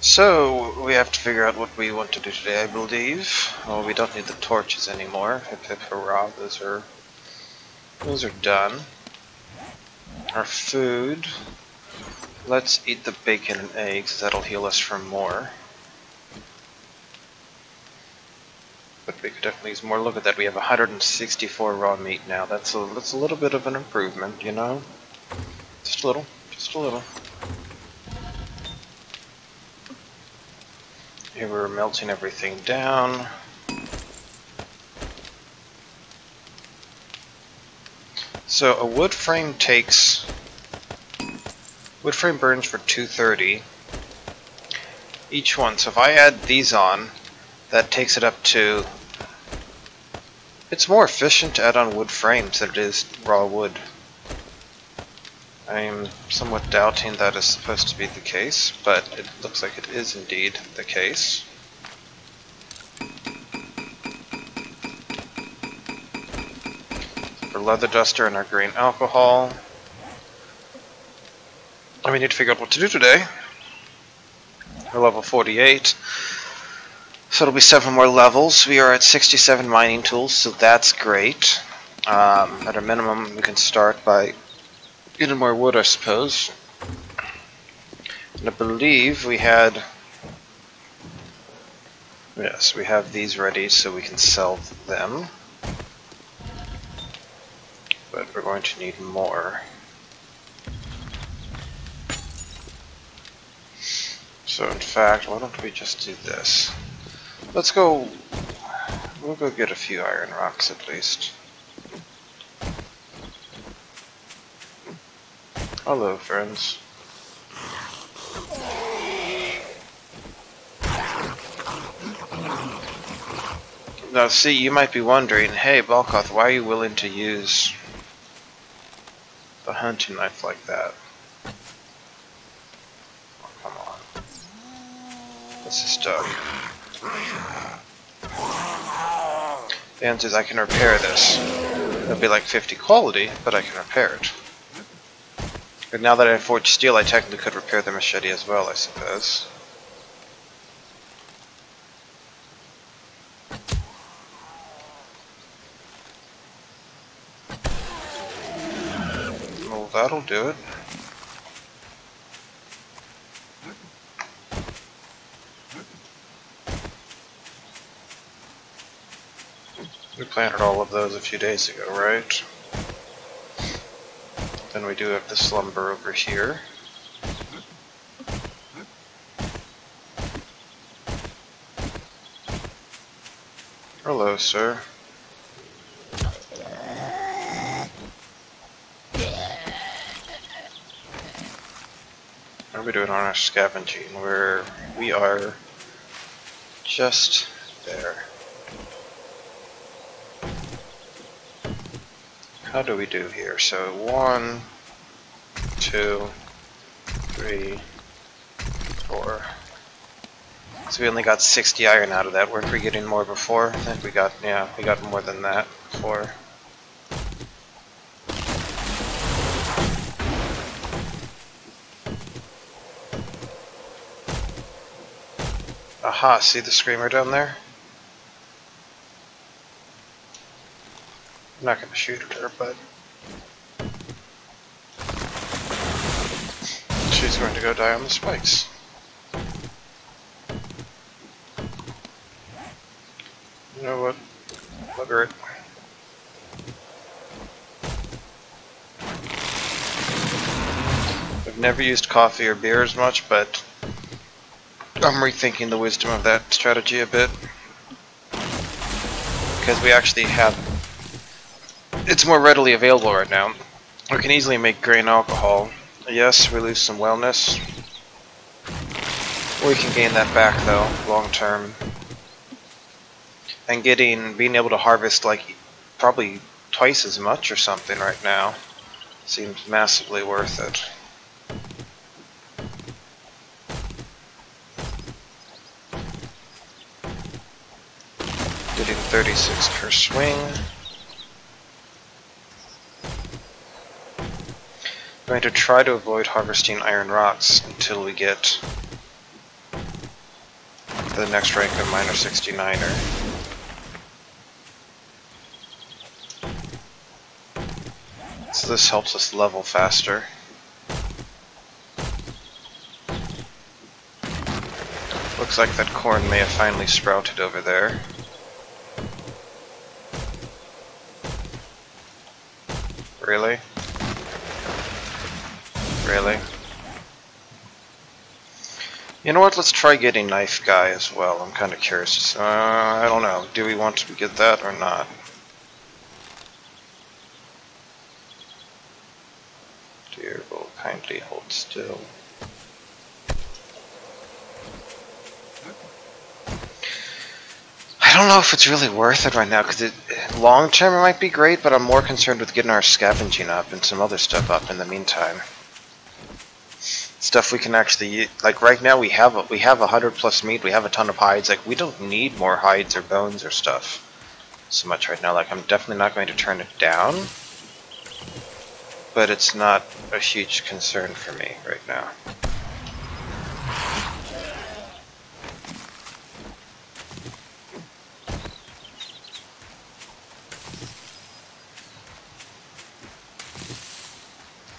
So, we have to figure out what we want to do today, I believe. Well, we don't need the torches anymore. Hip hip hurrah, those are done. Our food. Let's eat the bacon and eggs, that'll heal us from more. But we could definitely use more. Look at that, we have 164 raw meat now. That's a little bit of an improvement, you know? Just a little, just a little. Here we're melting everything down. So a wood frame burns for 230 each one. So if I add these on, that takes it up to, it's more efficient to add on wood frames than it is raw wood. I'm somewhat doubting that is supposed to be the case, but it looks like it is indeed the case. For leather duster and our grain alcohol. And we need to figure out what to do today. We're level 48. So it'll be 7 more levels. We are at 67 mining tools, so that's great. At a minimum, we can start by getting more wood, I suppose. And I believe we had... Yes, we have these ready so we can sell them. But we're going to need more. So in fact, why don't we just do this? Let's go... We'll go get a few iron rocks at least. Hello, friends. Now see, you might be wondering, hey Balkoth, why are you willing to use the hunting knife like that? Oh, come on. This is tough. The answer is I can repair this. It'll be like 50 quality, but I can repair it. But now that I have forged steel, I technically could repair the machete as well, I suppose. Well, that'll do it. We planted all of those a few days ago, right? Then we do have the slumber over here. Hello, sir. What are we doing on our scavenging? We are just there. How do we do here? So 1, 2, 3, 4. So we only got 60 iron out of that. Weren't we getting more before? I think we got more than that before. Aha, see the screamer down there? I'm not going to shoot at her, but she's going to go die on the spikes. You know what? Bugger it. I've never used coffee or beer as much, but I'm rethinking the wisdom of that strategy a bit. Because we actually have... It's more readily available right now. We can easily make grain alcohol. Yes, we lose some wellness. We can gain that back though, long term. And being able to harvest like probably twice as much or something right now seems massively worth it. Getting 36 per swing. I'm going to try to avoid harvesting iron rocks until we get for the next rank of miner 69er. So this helps us level faster. Looks like that corn may have finally sprouted over there. Really? Really? You know what, let's try getting Knife Guy as well. I'm kind of curious. I don't know. Do we want to get that or not? Dear, will kindly hold still. I don't know if it's really worth it right now, because long term it might be great, but I'm more concerned with getting our scavenging up and some other stuff up in the meantime. Stuff we can actually, like right now we have 100 plus meat, we have a ton of hides, like we don't need more hides or bones or stuff so much right now. Like I'm definitely not going to turn it down, but it's not a huge concern for me right now.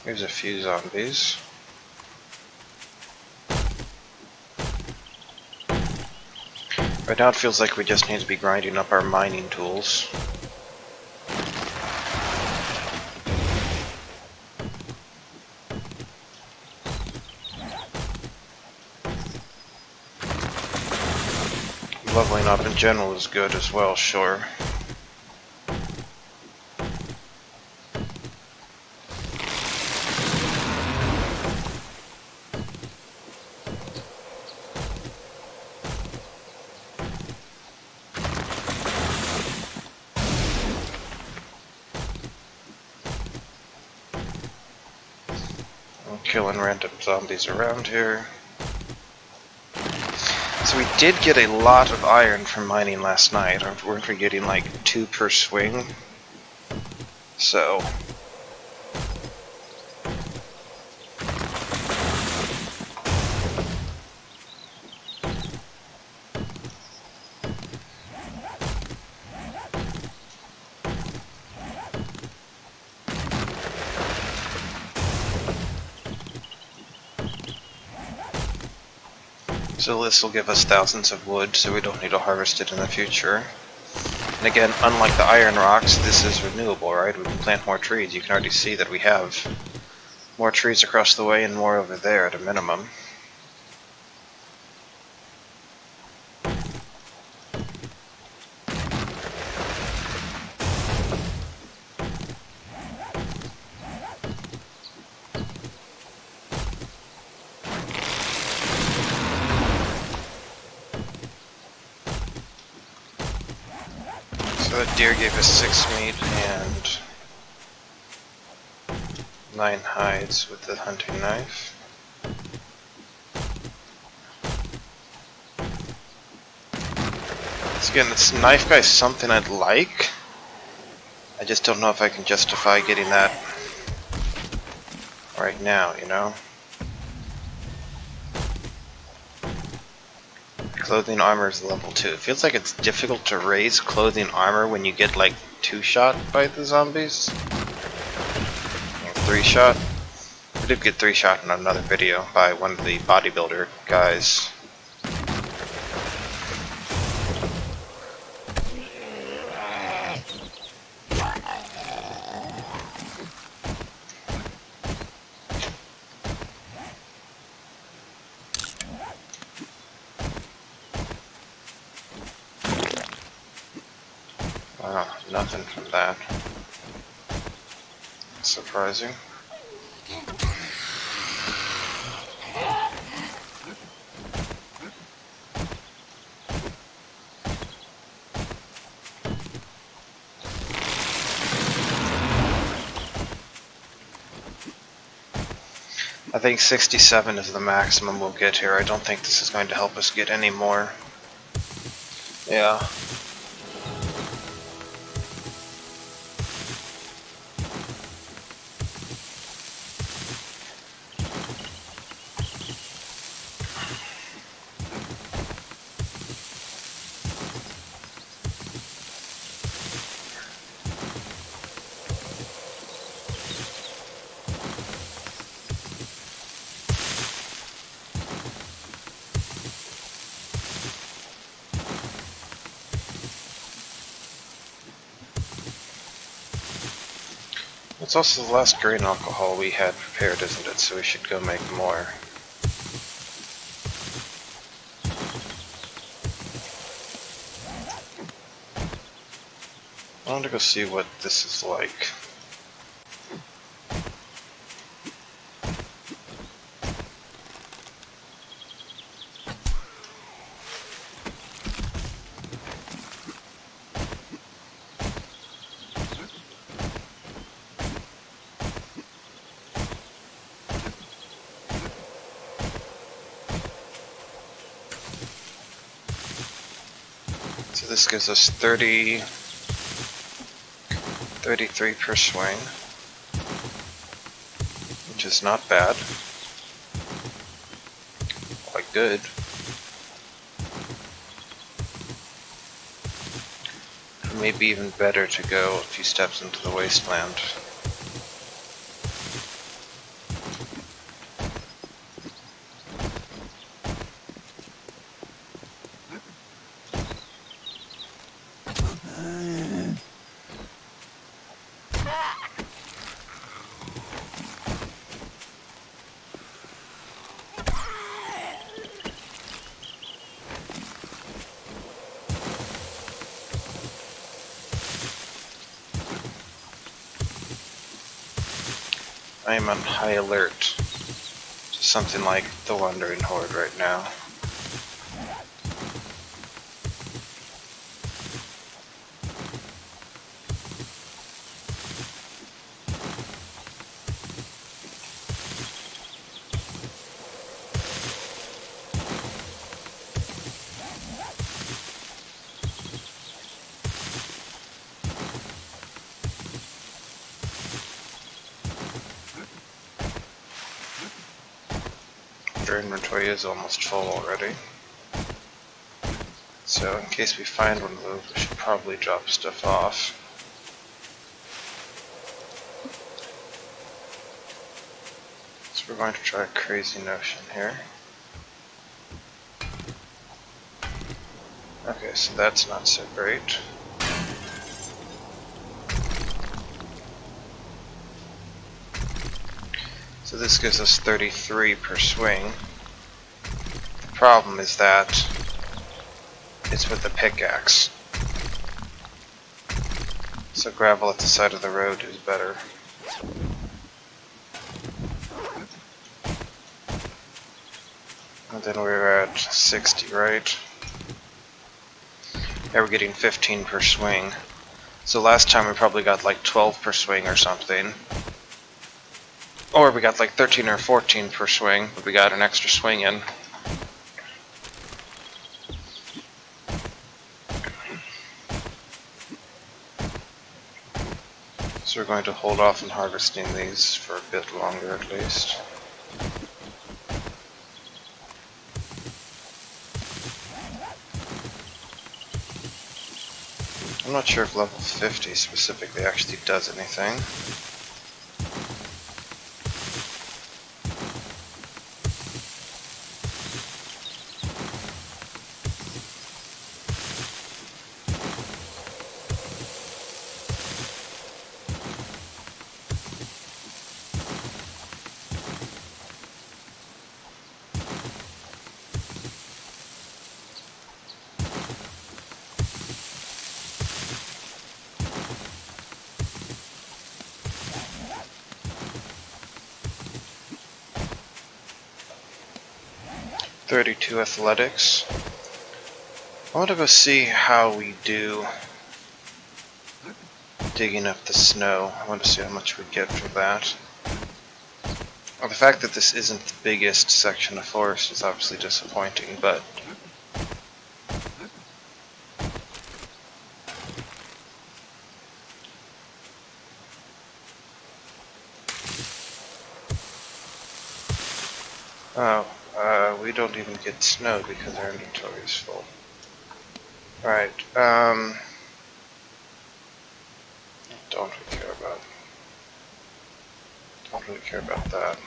Here's a few zombies. Right now it feels like we just need to be grinding up our mining tools. Leveling up in general is good as well, sure. Killing random zombies around here. So we did get a lot of iron from mining last night. Weren't we getting like 2 per swing? So this will give us thousands of wood, so we don't need to harvest it in the future. And again, unlike the iron rocks, this is renewable, right? We can plant more trees. You can already see that we have more trees across the way and more over there at a minimum. So that deer gave us 6 meat and 9 hides with the hunting knife. So again, this knife guy is something I'd like. I just don't know if I can justify getting that right now, you know? Clothing armor is level 2. It feels like it's difficult to raise clothing armor when you get like 2-shot by the zombies. Or 3-shot. We did get 3-shot in another video by one of the bodybuilder guys. Wow, nothing from that. Surprising. I think 67 is the maximum we'll get here. I don't think this is going to help us get any more. Yeah. It's also the last grain alcohol we had prepared, isn't it? So we should go make more. I want to go see what this is like. So this gives us 33 per swing, which is not bad. Quite good. Maybe even better to go a few steps into the wasteland. I am on high alert to something like the Wandering Horde right now. Our inventory is almost full already. So in case we find one of those, we should probably drop stuff off. So we're going to try a crazy notion here. Okay, so that's not so great. So this gives us 33 per swing. The problem is that it's with the pickaxe. So gravel at the side of the road is better. And then we're at 60, right? Yeah, we're getting 15 per swing. So last time we probably got like 12 per swing or something. Or we got like 13 or 14 per swing, but we got an extra swing in. So we're going to hold off on harvesting these for a bit longer at least. I'm not sure if level 50 specifically actually does anything. .32 athletics. I want to go see how we do digging up the snow. I want to see how much we get for that. Well, the fact that this isn't the biggest section of forest is obviously disappointing, but we don't even get snow because our inventory is full. Alright, don't really care about that.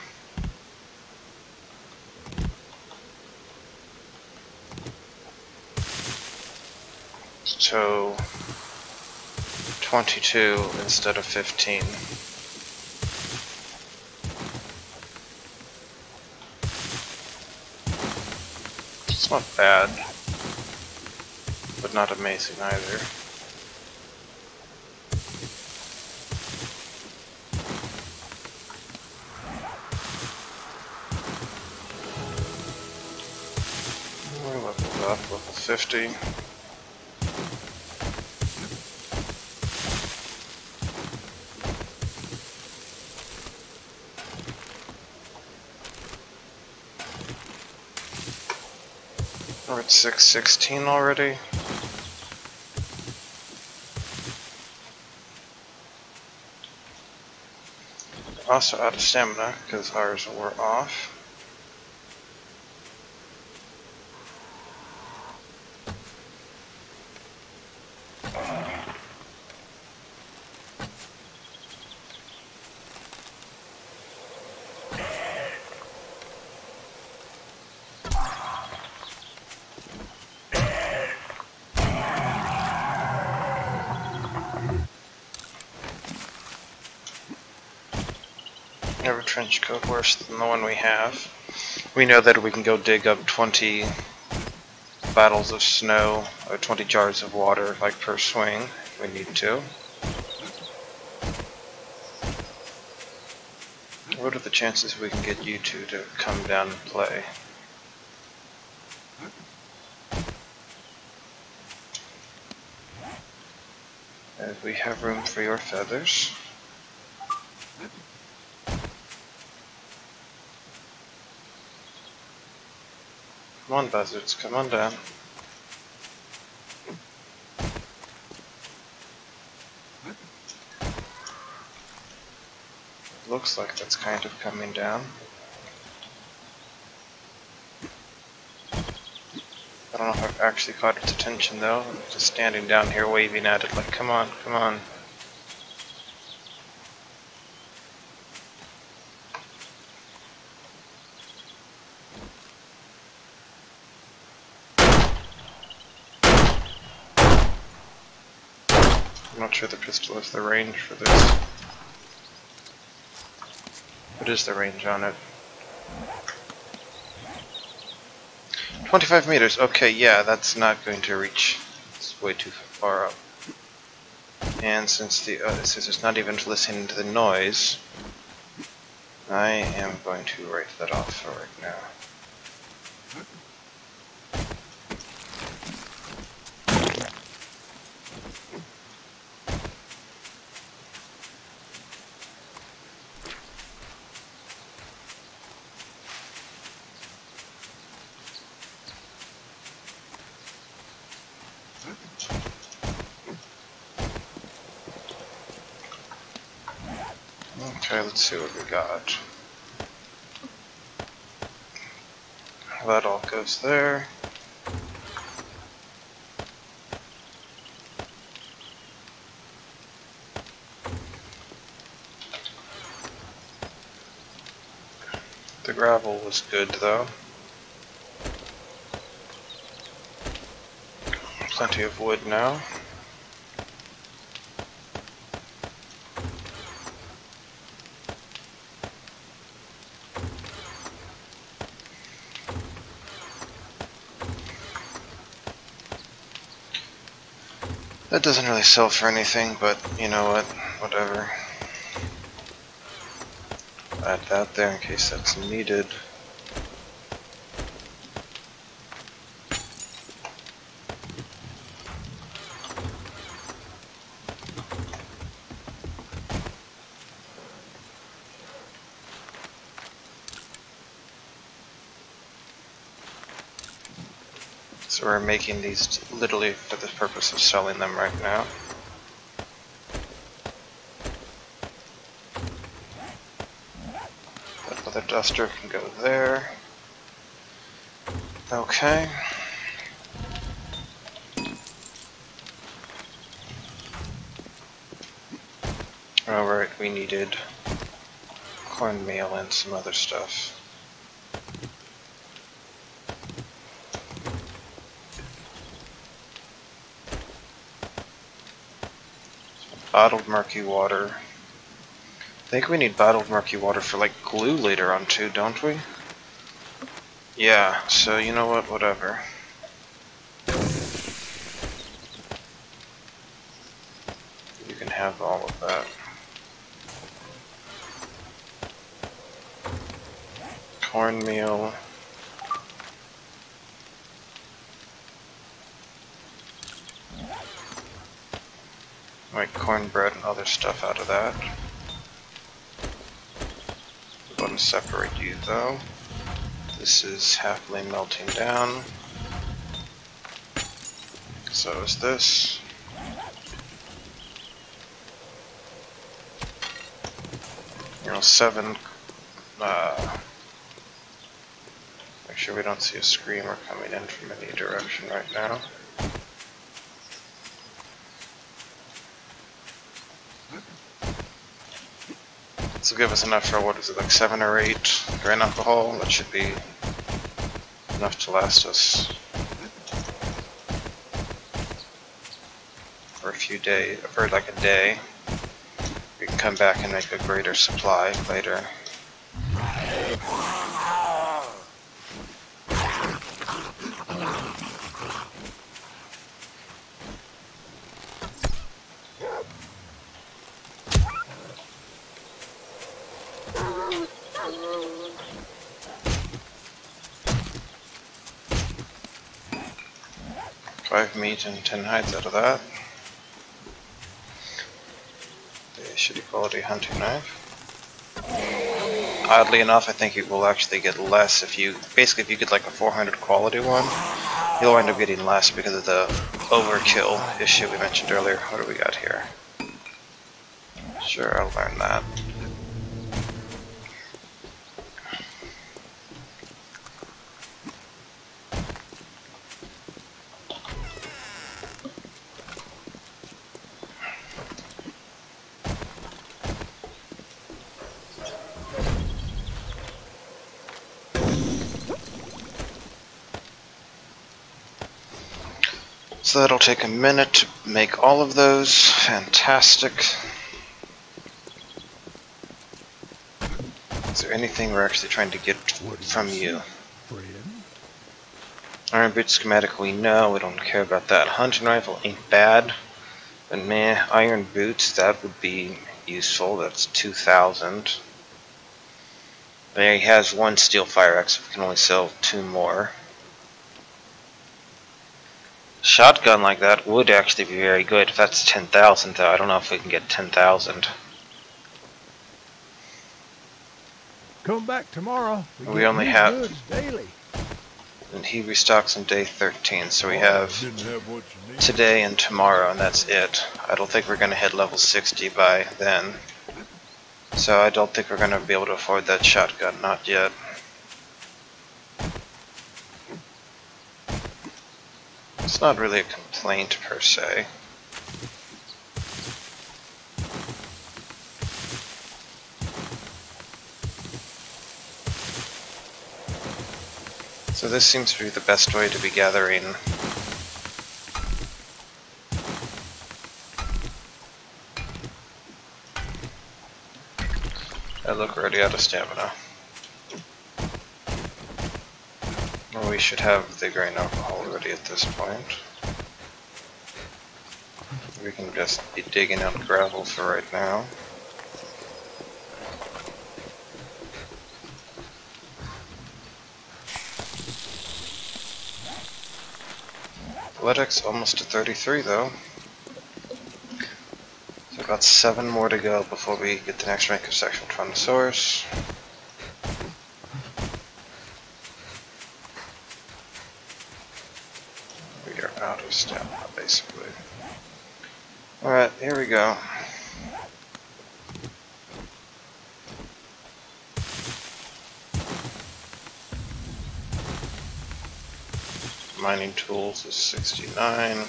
So 22 instead of 15. It's not bad, but not amazing either. We're leveled up, level 50. We're at 616 already. Also out of stamina because ours were off. Never trench coat worse than the one we have. We know that we can go dig up 20 bottles of snow or 20 jars of water, like per swing, if we need to. What are the chances we can get you two to come down and play? As we have room for your feathers. Come on, buzzards, come on down. Looks like that's kind of coming down. I don't know if I've actually caught its attention though. I'm just standing down here waving at it like, come on, come on. I'm not sure the pistol has the range for this. What is the range on it? 25 meters. Okay, yeah, that's not going to reach. It's way too far up. And since it's not even listening to the noise, I am going to write that off for right now. Okay, let's see what we got. That all goes there. The gravel was good though. Plenty of wood now. That doesn't really sell for anything, but you know what, whatever. Add that there in case that's needed. So we're making these literally for the purpose of selling them right now. That other duster can go there. Okay. Alright, we needed cornmeal and some other stuff. Bottled murky water. I think we need bottled murky water for like glue later on too, don't we? Yeah, so you know what, whatever. You can have all of that. Cornmeal. Make cornbread and other stuff out of that. I'm going to separate you though. This is happily melting down. So is this. You know, 7. Make sure we don't see a screamer coming in from any direction right now. This will give us enough for, what is it, like 7 or 8 grain alcohol. That should be enough to last us for a few days, for like a day. We can come back and make a greater supply later. Five meat and 10 hides out of that. The shitty quality hunting knife. Oddly enough, I think it will actually get less if you, basically if you get like a 400 quality one, you'll wind up getting less because of the overkill issue we mentioned earlier. What do we got here? Sure, I'll learn that. So that'll take a minute to make all of those. Fantastic. Is there anything we're actually trying to get from you? Iron boot schematic, we know, we don't care about that. Hunting rifle ain't bad, but meh, iron boots, that would be useful. That's 2,000. There he has 1 steel fire axe, we can only sell 2 more. Shotgun like that would actually be very good. If that's 10,000 though, I don't know if we can get 10,000. Come back tomorrow. We only have goods daily. And he restocks on day 13, so we have today and tomorrow, and that's it. I don't think we're going to hit level 60 by then. So I don't think we're going to be able to afford that shotgun, not yet. It's not really a complaint per se. So this seems to be the best way to be gathering I look already out of stamina. Well, we should have the grain alcohol ready at this point. We can just be digging out gravel for right now. Athletics almost to 33 though. So we've got 7 more to go before we get the next rank of sexual Tyrannosaurus. We are out of stamina basically. Alright, here we go. Mining tools is 69.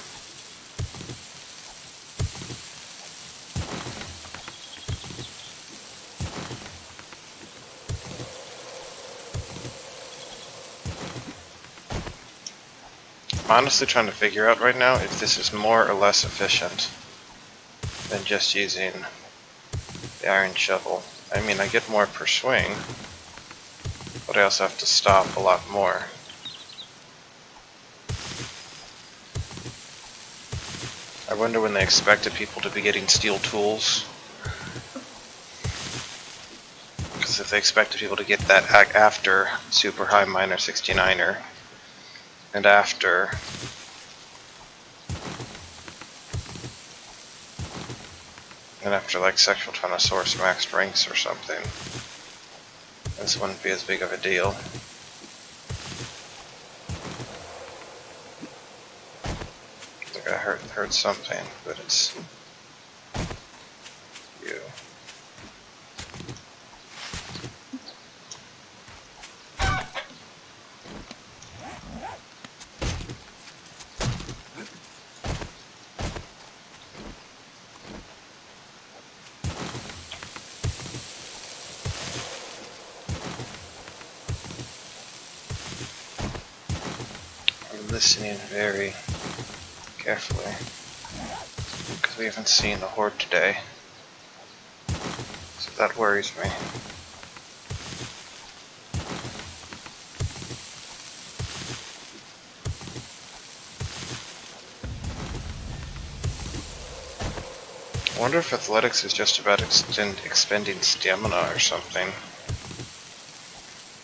I'm honestly trying to figure out right now if this is more or less efficient than just using the iron shovel. I mean, I get more per swing, But I also have to stop a lot more. I wonder when they expected people to be getting steel tools. Because if they expected people to get that after Super High Miner 69er, and after like Sexual Tyrannosaurus Max ranks or something, this wouldn't be as big of a deal. I think I heard something, but it's you. Listening very carefully because we haven't seen the horde today, so that worries me. I wonder if athletics is just about expending stamina or something.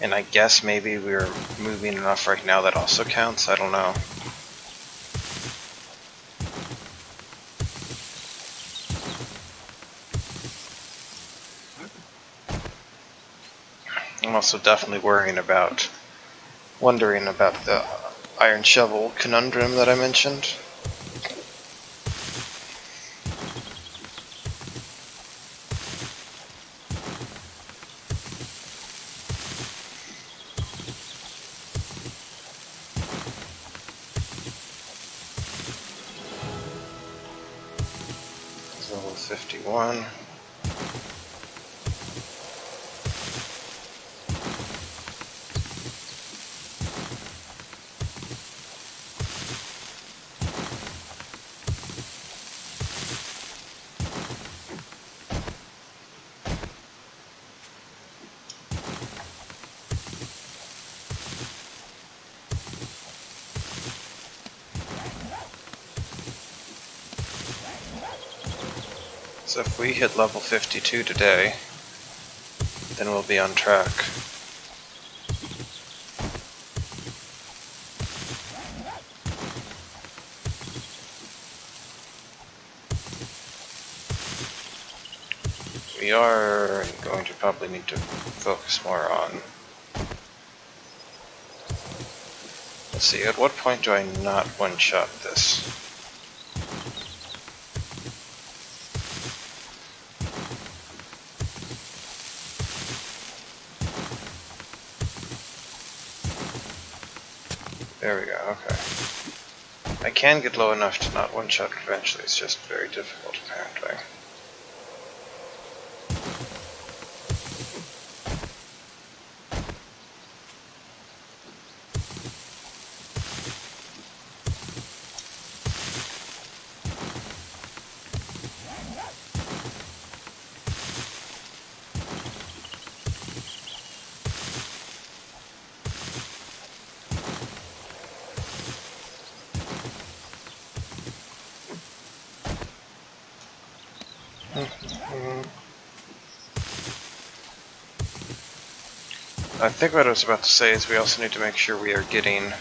And I guess maybe we're moving enough right now that also counts, I don't know. I'm also definitely wondering about the iron shovel conundrum that I mentioned. Level 51. So if we hit level 52 today, then we'll be on track. We are going to probably need to focus more on... Let's see, at what point do I not one-shot this? There we go, okay. I can get low enough to not one-shot eventually, it's just very difficult apparently. I think what I was about to say is we also need to make sure we are getting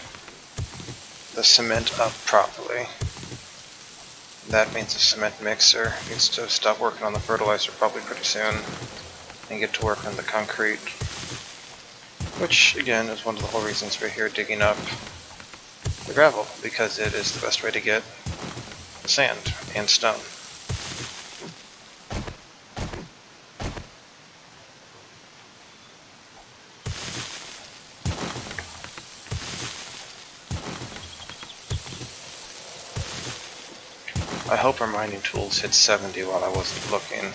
the cement up properly. That means the cement mixer needs to stop working on the fertilizer probably pretty soon and get to work on the concrete. Which, again, is one of the whole reasons we're here digging up the gravel, because it is the best way to get the sand and stone. I hope our mining tools hit 70 while I wasn't looking.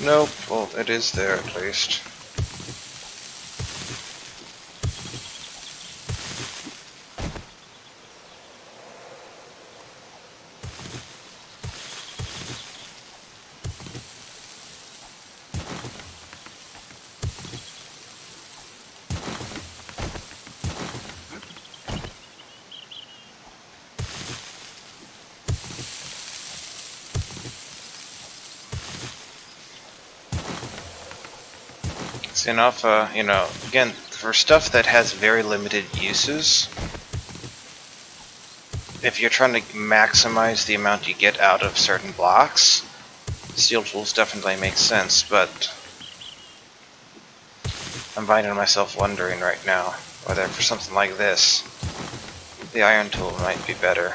Nope, well, it is there at least. See, in Alpha, you know, again, for stuff that has very limited uses, if you're trying to maximize the amount you get out of certain blocks, steel tools definitely make sense, but I'm finding myself wondering right now whether for something like this, the iron tool might be better.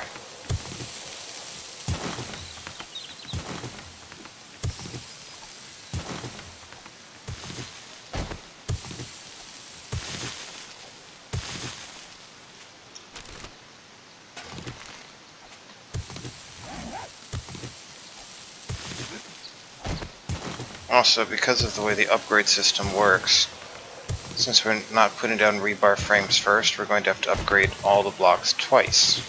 Also, because of the way the upgrade system works, since we're not putting down rebar frames first, we're going to have to upgrade all the blocks twice.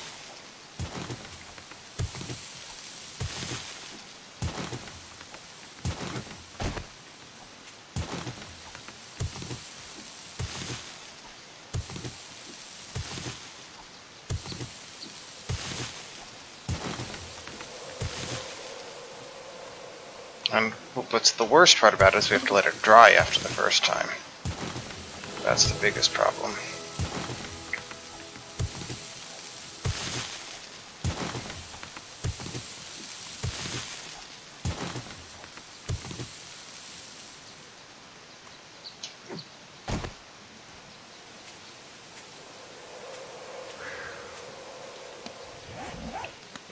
And what's the worst part about it is we have to let it dry after the first time. That's the biggest problem.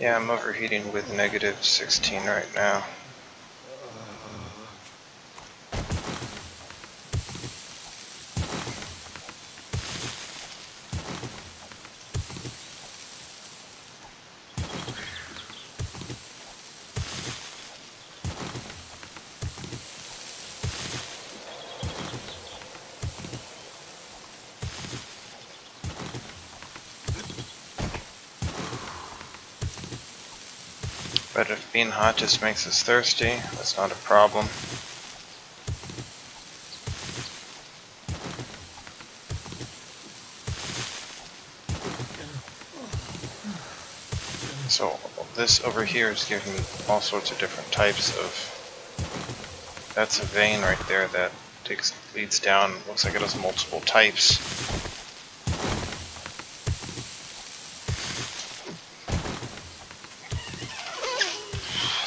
Yeah, I'm overheating with -16 right now. But if being hot just makes us thirsty, that's not a problem. So this over here is giving me all sorts of different types of... That's a vein right there that leads down. Looks like it has multiple types.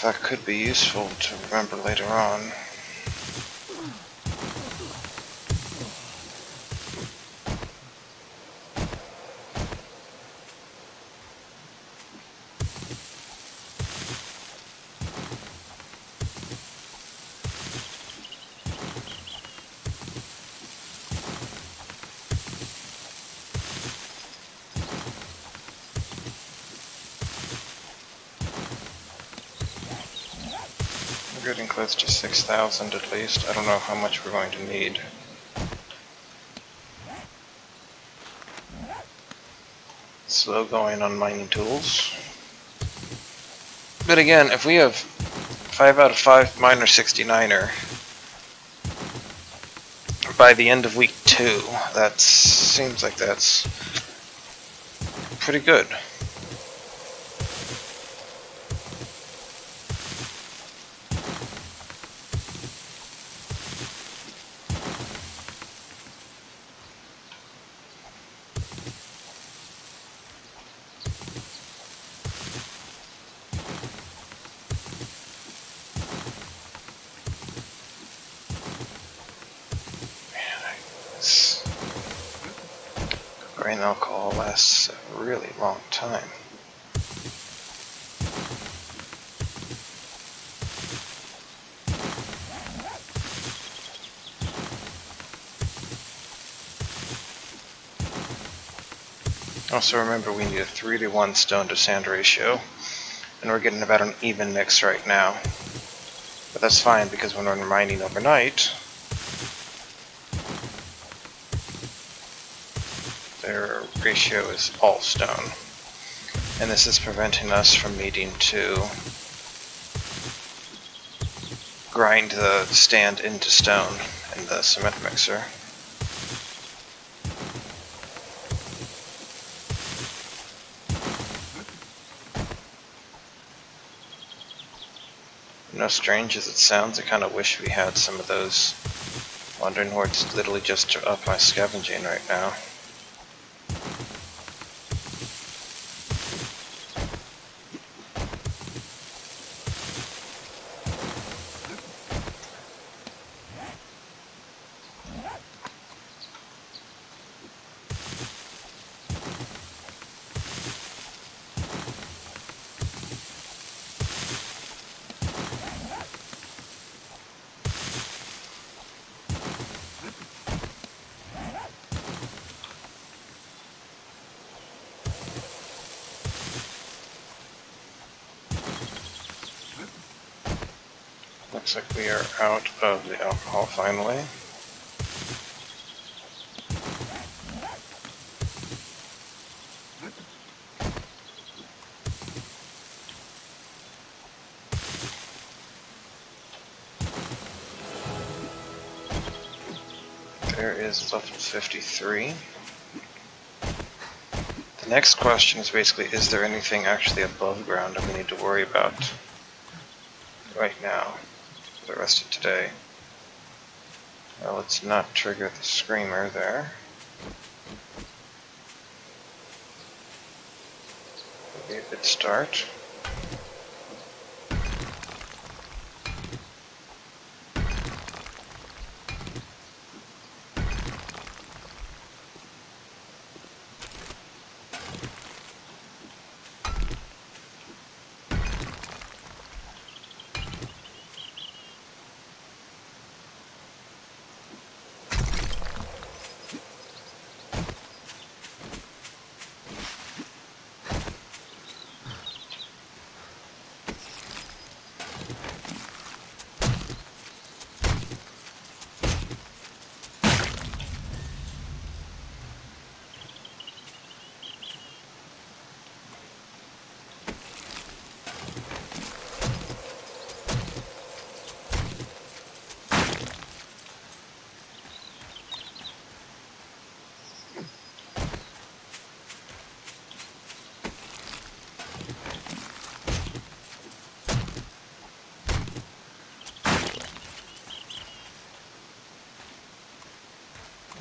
That could be useful to remember later on. We're getting close to 6,000 at least. I don't know how much we're going to need. Slow going on mining tools. But again, if we have 5 out of 5 miner 69er by the end of week 2, that seems like that's pretty good. Grain alcohol lasts a really long time. Also remember we need a 3:1 stone to sand ratio, and we're getting about an even mix right now. But that's fine because when we're mining overnight, their ratio is all stone. And this is preventing us from needing to grind the stand into stone in the cement mixer. You know, strange as it sounds, I kind of wish we had some of those Wandering Horde's literally just up my scavenging right now. Looks like we are out of the alcohol finally. There is level 53. The next question is basically, is there anything actually above ground that we need to worry about right now for the rest of today? Well, let's not trigger the screamer there. Would be a good start.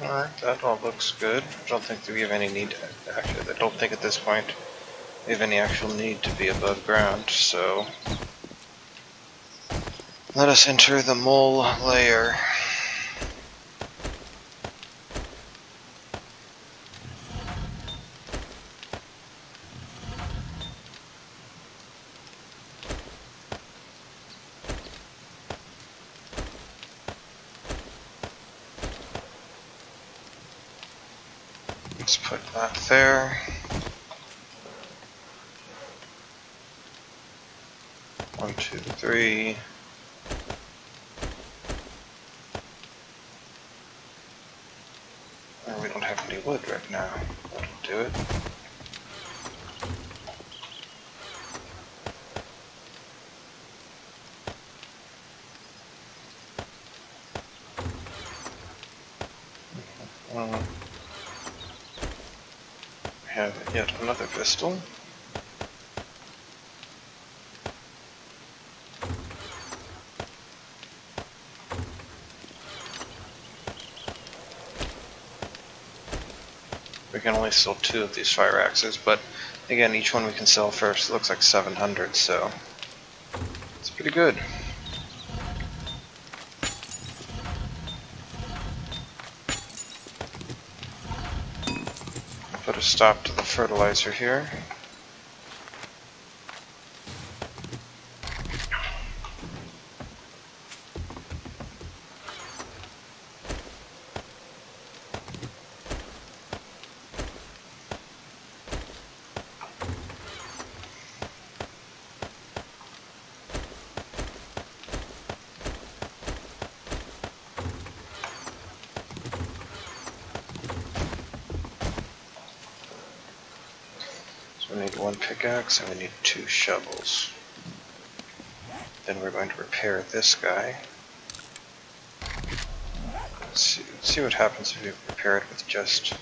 Alright, that all looks good. I don't think that we have any need to, actually, I don't think at this point we have any actual need to be above ground, so let us enter the mole layer. Let's put that there. 1, 2, 3. Oh, we don't have any wood right now. That'll do it. We have yet another pistol. We can only sell 2 of these fire axes, but again, each one we can sell first. It looks like 700, so it's pretty good. Put a stop to the fertilizer here. We need 1 pickaxe and we need 2 shovels. Then we're going to repair this guy. Let's see what happens if we repair it with just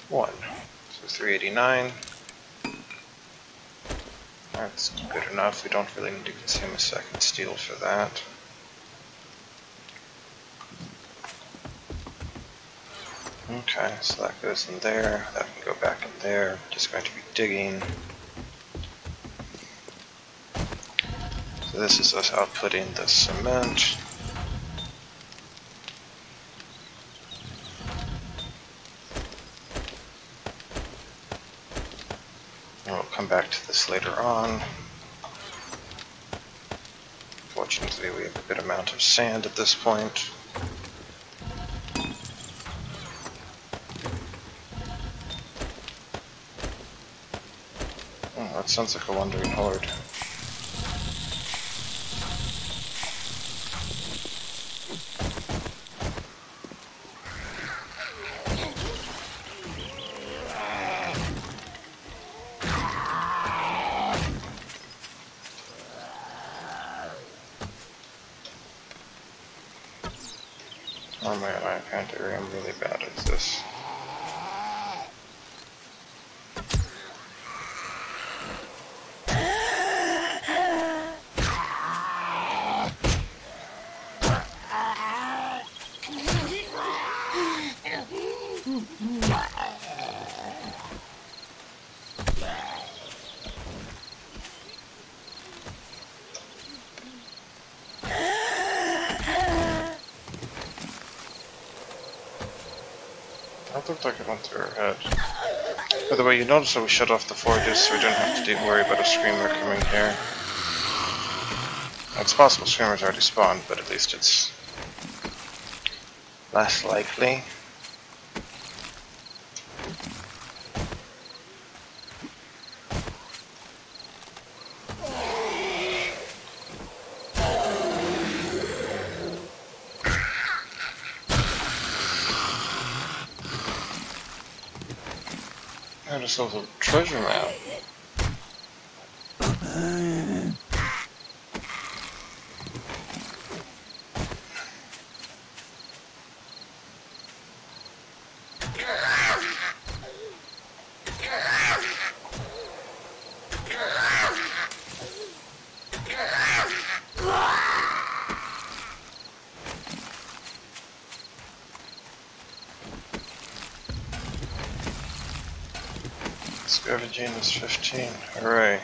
1. So 389. That's good enough. We don't really need to consume a second steel for that. Okay, so that goes in there, that can go back in there. Just going to be digging. So this is us outputting the cement. And we'll come back to this later on. Fortunately, we have a good amount of sand at this point. Oh, that sounds like a wandering horde. Oh man, I apparently am really bad at this. That looked like it went through her head. By the way, you notice that we shut off the forges so we don't have to worry about a screamer coming here. It's possible screamers already spawned, but at least it's less likely. I just saw the treasure map. Scavenging is 15. Hooray.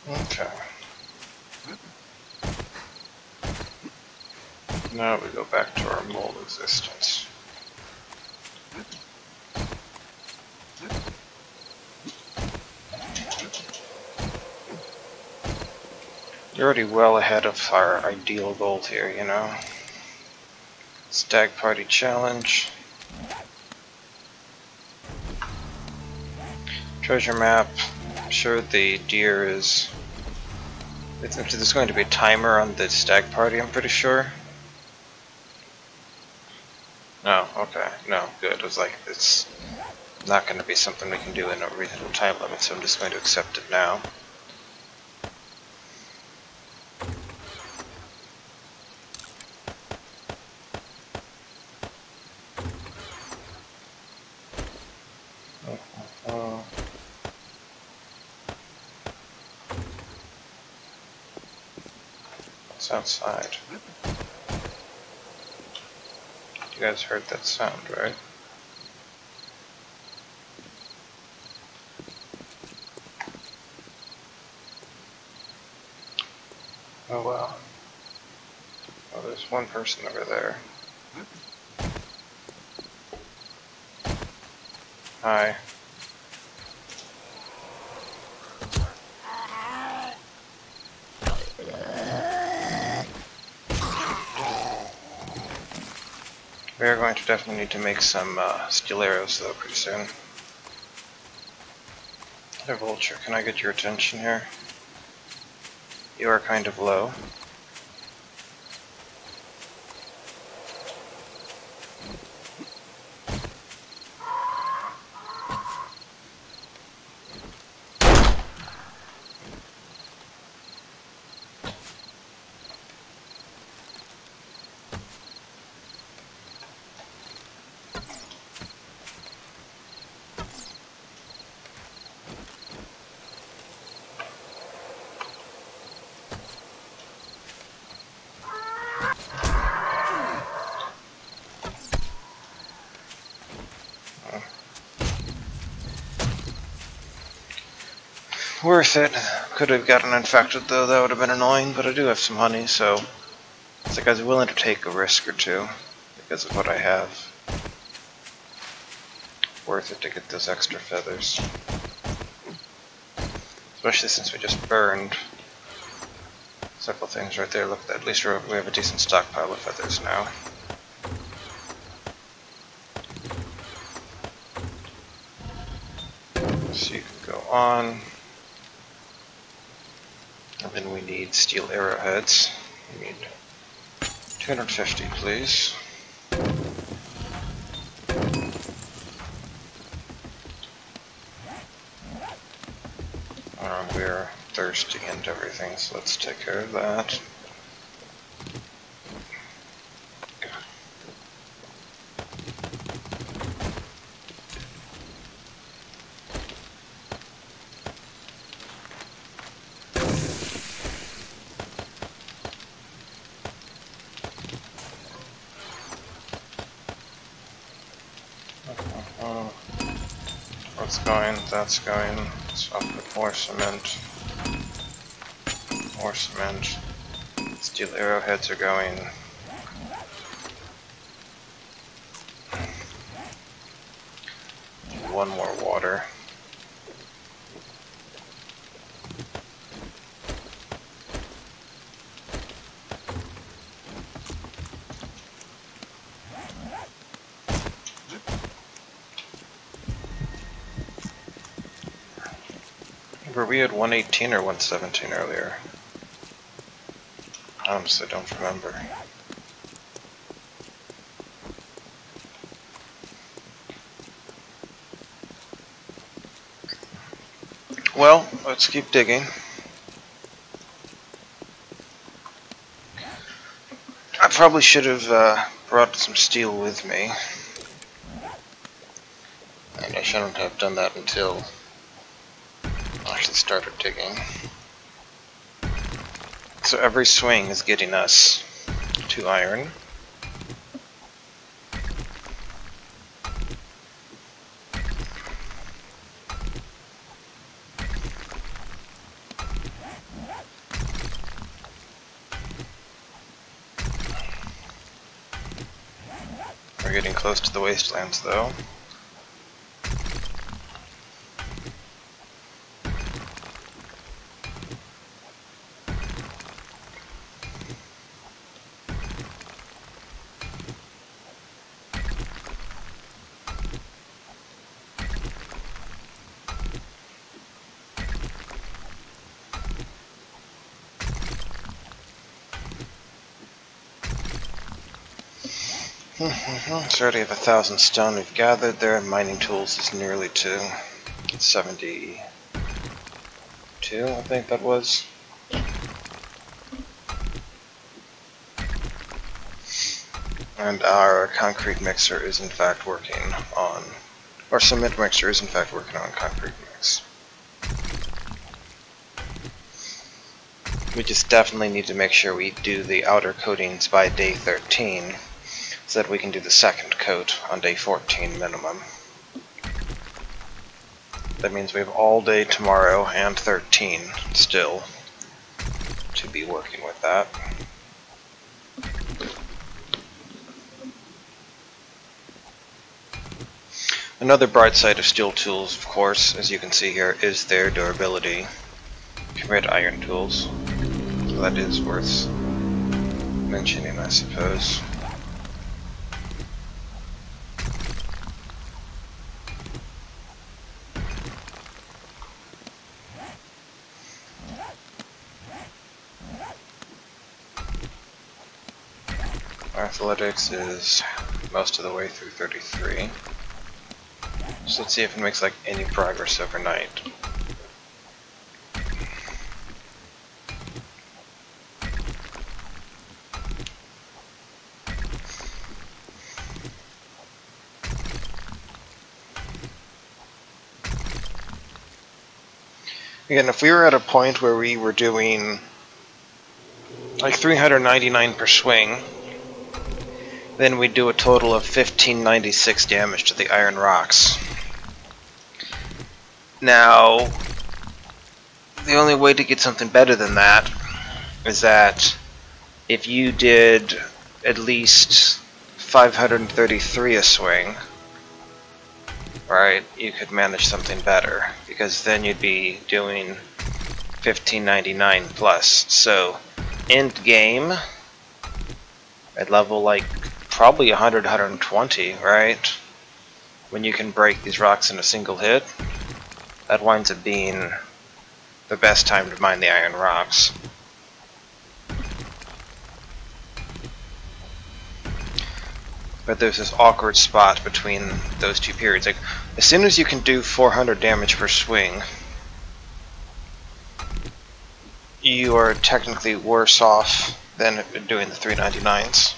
Okay. Now we go back to our mole existence. You're already well ahead of our ideal goal here, you know? Stag Party Challenge. Treasure map. I'm sure the deer is... There's going to be a timer on the stag party, I'm pretty sure. No, okay, no, good. It was like, it's not going to be something we can do in a reasonable time limit, so I'm just going to accept it now. It's outside. You guys heard that sound, right? Oh well. Oh, there's one person over there. Hi. We are going to definitely need to make some steel arrows though pretty soon. Hey Vulture, can I get your attention here? You are kind of low. Worth it. Could have gotten infected though, that would have been annoying, but I do have some honey, so it's like I was willing to take a risk or two because of what I have. Worth it to get those extra feathers. Especially since we just burned several things right there. Look, at least we have a decent stockpile of feathers now. So you can go on. And then we need steel arrowheads. We need 250, please. We're thirsty and everything, so let's take care of that. What's going? That's going. So I'll put more cement. More cement. Steel arrowheads are going. One more water. Were we at 118 or 117 earlier? I honestly don't remember. Well, let's keep digging. I probably should have brought some steel with me. And I shouldn't have done that until I actually started digging. So every swing is getting us 2 iron. We're getting close to the wastelands though. So already have 1,000 stone we've gathered there, and mining tools is nearly to 72, I think that was. And our concrete mixer is in fact working on, or cement mixer is in fact working on concrete mix. We just definitely need to make sure we do the outer coatings by day 13. So that we can do the second coat on day 14 minimum. That means we have all day tomorrow and 13 still to be working with that. Another bright side of steel tools, of course, as you can see here, is their durability compared to iron tools. So that is worth mentioning, I suppose. Athletics is most of the way through 33. So let's see if it makes like any progress overnight. Again, if we were at a point where we were doing like 399 per swing, then we'd do a total of 1596 damage to the iron rocks. Now, the only way to get something better than that is that if you did at least 533 a swing, right, you could manage something better, because then you'd be doing 1599 plus. So, end game, at level like probably 100, 120, right, when you can break these rocks in a single hit, that winds up being the best time to mine the iron rocks. But there's this awkward spot between those two periods. Like, as soon as you can do 400 damage per swing, you are technically worse off than doing the 399s.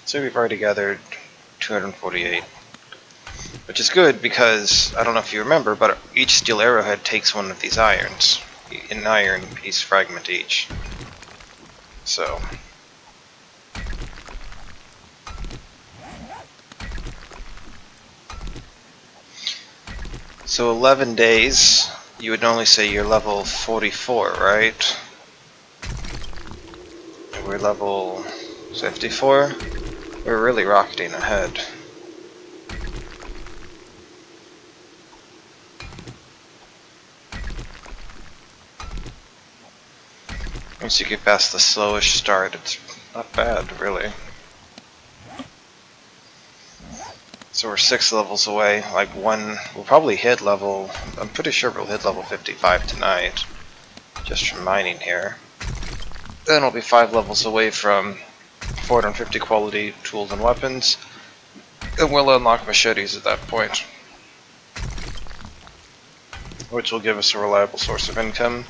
So we've already gathered 248, which is good because, I don't know if you remember, but each steel arrowhead takes one of these irons, an iron piece fragment each. So, 11 days, you would normally say you're level 44, right? And we're level 54. We're really rocketing ahead. Once you get past the slowish start, it's not bad, really. So we're 6 levels away. Like we'll probably hit level, I'm pretty sure we'll hit level 55 tonight, just from mining here. Then we'll be 5 levels away from 450 quality tools and weapons, and we'll unlock machetes at that point, which will give us a reliable source of income.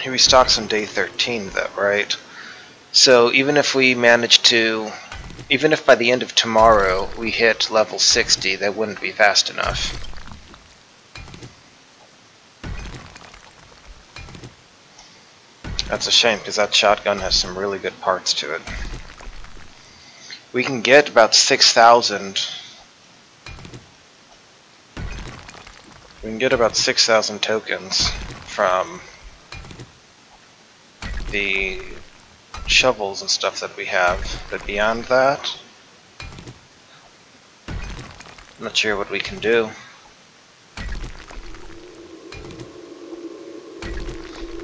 Here we stocked on day 13 though, right? So even if we manage to, even if by the end of tomorrow we hit level 60, that wouldn't be fast enough. That's a shame, because that shotgun has some really good parts to it. We can get about 6,000. We can get about 6,000 tokens from the shovels and stuff that we have, but beyond that, I'm not sure what we can do.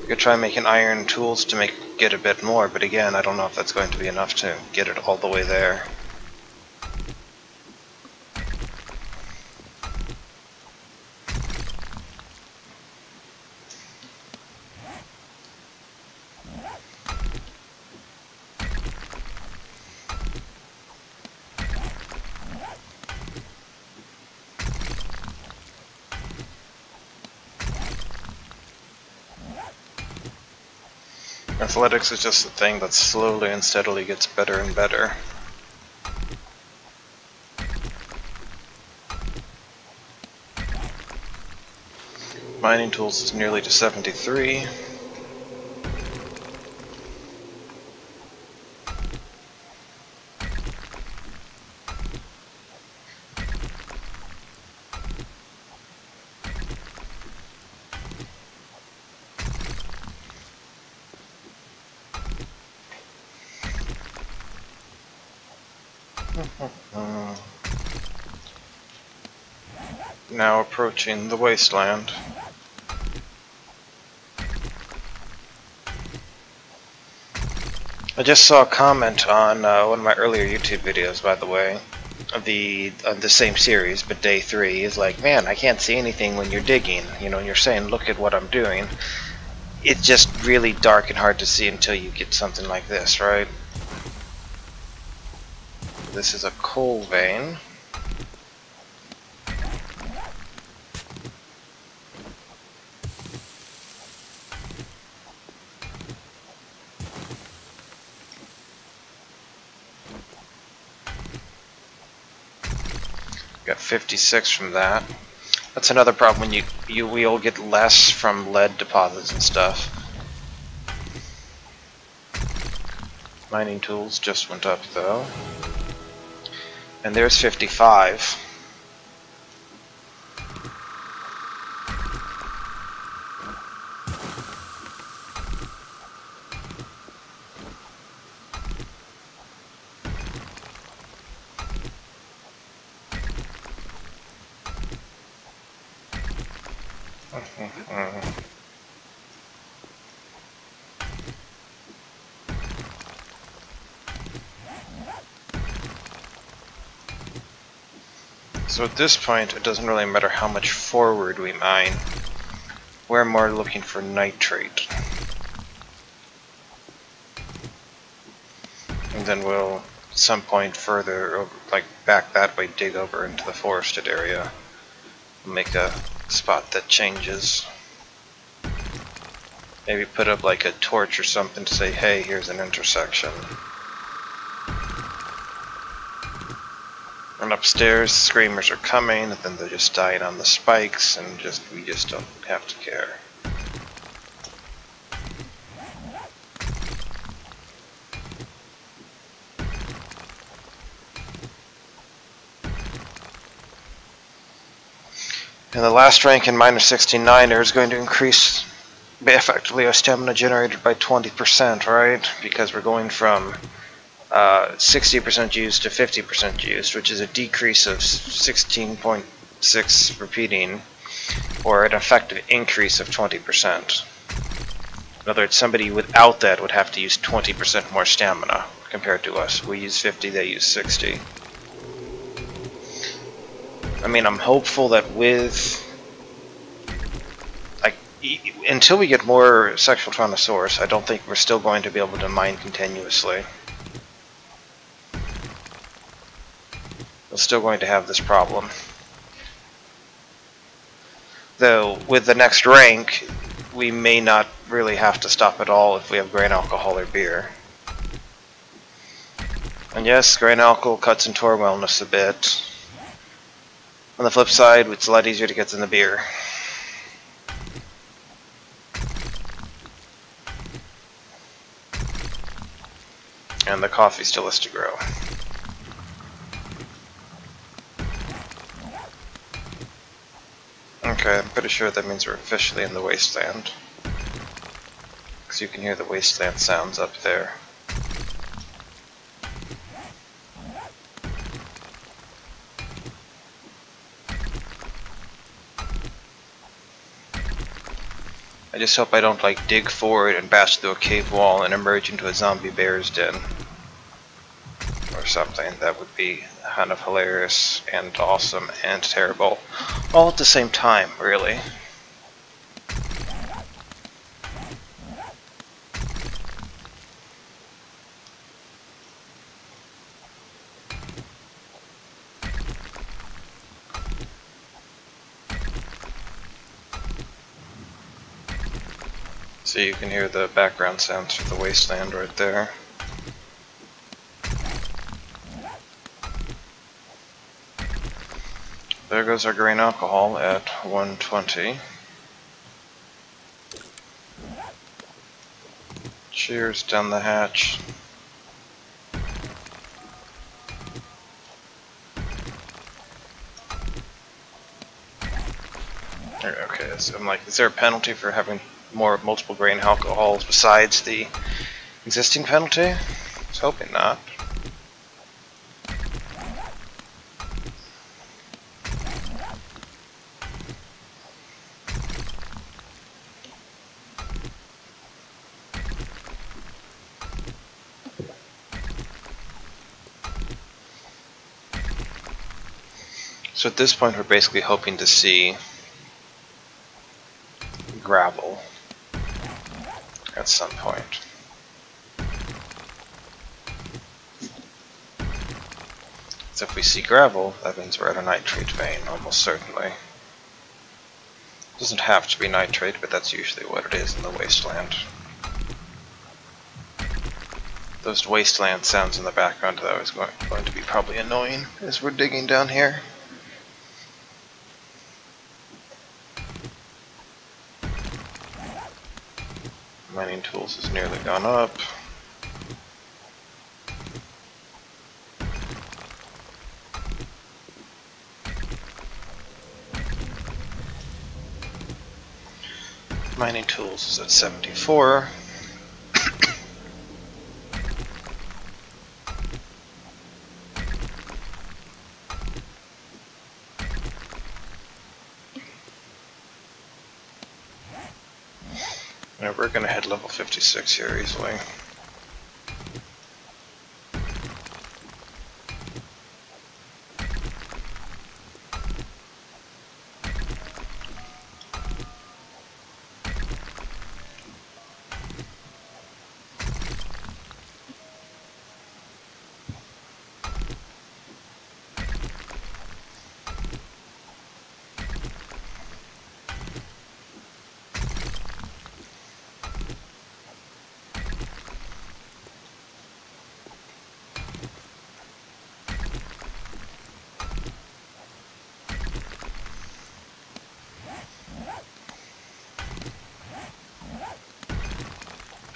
We could try making iron tools to get a bit more, but again, I don't know if that's going to be enough to get it all the way there. Athletics is just a thing that slowly and steadily gets better and better. Mining tools is nearly to 73. Now approaching the wasteland. I just saw a comment on one of my earlier YouTube videos, by the way, the same series, but day 3 is like, man, I can't see anything when you're digging, you know, and you're saying, look at what I'm doing. It's just really dark and hard to see until you get something like this, right? This is a coal vein. Got 56 from that. That's another problem when we'll get less from lead deposits and stuff. Mining tools just went up though. And there's 55. So at this point, it doesn't really matter how much forward we mine. We're more looking for nitrate. And then we'll, at some point further, over, like back that way, dig over into the forested area. Make a spot that changes. Maybe put up like a torch or something to say, hey, here's an intersection. And upstairs, screamers are coming, and then they're just dying on the spikes, and we just don't have to care. And the last rank in -69er is going to increase effectively our stamina generated by 20%, right? Because we're going from 60% used to 50% used, which is a decrease of 16.6 repeating, or an effective increase of 20%. In other words, somebody without that would have to use 20% more stamina compared to us. We use 50, they use 60. I mean, I'm hopeful that with, like, until we get more sexual Tyrannosaurus, I don't think we're still going to be able to mine continuously. We're still going to have this problem. Though, with the next rank, we may not really have to stop at all if we have grain alcohol or beer. And yes, grain alcohol cuts into our wellness a bit. On the flip side, it's a lot easier to get than the beer. And the coffee still has to grow. Okay, I'm pretty sure that means we're officially in the wasteland. Because you can hear the wasteland sounds up there. I just hope I don't like dig forward and bash through a cave wall and emerge into a zombie bear's den. Or something. That would be kind of hilarious and awesome and terrible. All at the same time, really. So you can hear the background sounds for the wasteland right there. There goes our grain alcohol at 120. Cheers down the hatch. Okay, so I'm like, is there a penalty for having multiple grain alcohols besides the existing penalty? I was hoping not. So at this point we're basically hoping to see gravel at some point. So if we see gravel, that means we're at a nitrate vein, almost certainly. It doesn't have to be nitrate, but that's usually what it is in the wasteland. Those wasteland sounds in the background, though, is going to be probably annoying as we're digging down here. Mining tools has nearly gone up. Mining tools is at 74. Yeah, we're gonna hit level 56 here easily.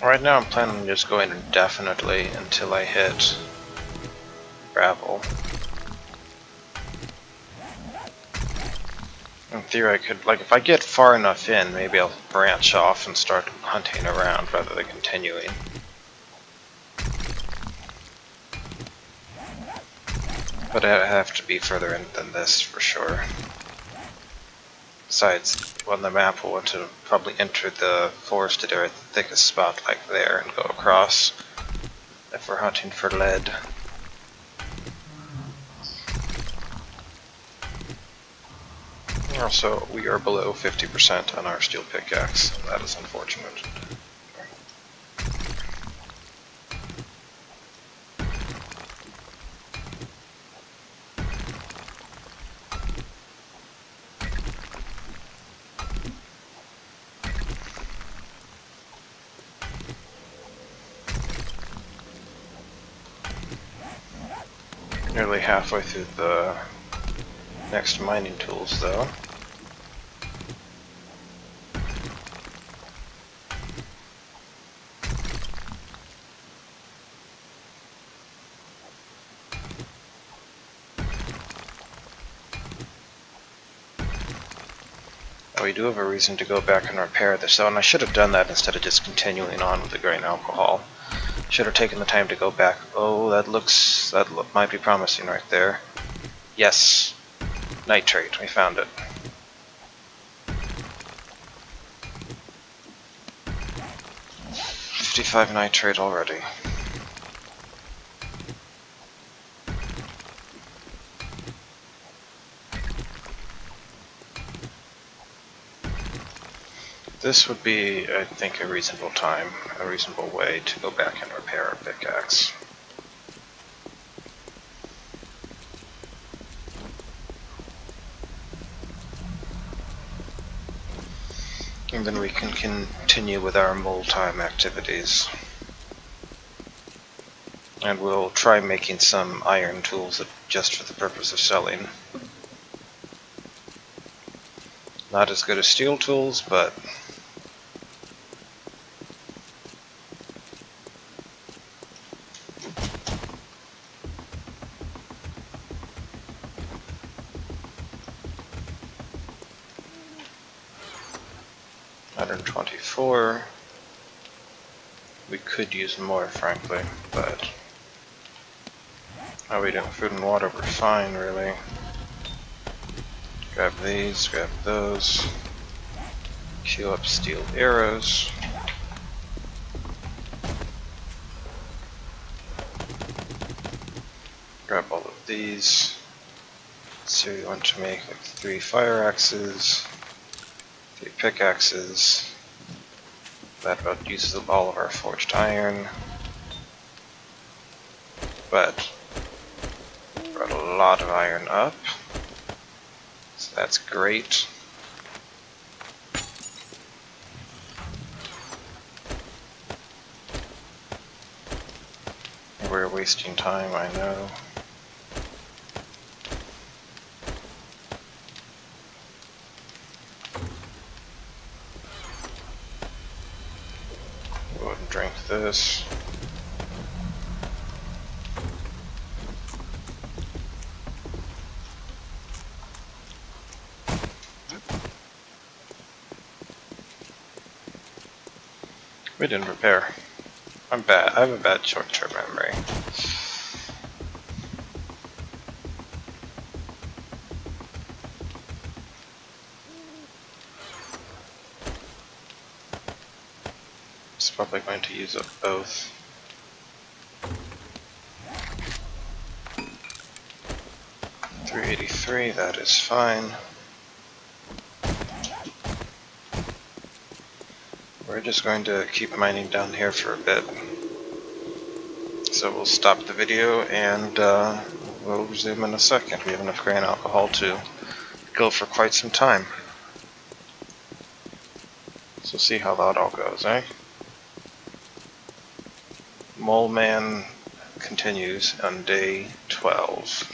Right now I'm planning on just going indefinitely until I hit gravel. In theory I could, like, if I get far enough in, maybe I'll branch off and start hunting around rather than continuing. But I have to be further in than this for sure. Besides, on the map we'll want to probably enter the forested area, the thickest spot like there, and go across if we're hunting for lead. Also, we are below 50% on our steel pickaxe, and that is unfortunate. Nearly halfway through the next mining tools, though. We do have a reason to go back and repair this, though, and I should have done that instead of just continuing on with the grain alcohol. Should have taken the time to go back. Oh, that might be promising right there. Yes, nitrate, we found it. $55 nitrate already. This would be, I think, a reasonable time, a reasonable way to go back and repair our pickaxe. And then we can continue with our mole time activities. And we'll try making some iron tools just for the purpose of selling. Not as good as steel tools, but $124. We could use more, frankly, but how are we doing? Food and water, we're fine, really. Grab these, grab those. Queue up steel arrows. Grab all of these. so we want to make like 3 fire axes, 3 pickaxes. That about uses up all of our forged iron. But brought a lot of iron up, so that's great. We're wasting time, I know. Go ahead and drink this. We didn't repair. I'm bad. I have a bad short-term memory. It's probably going to use up both. $383, that is fine. We're just going to keep mining down here for a bit. So we'll stop the video and we'll resume in a second. We have enough grain alcohol to go for quite some time. So see how that all goes, eh? Mole Man continues on day 12.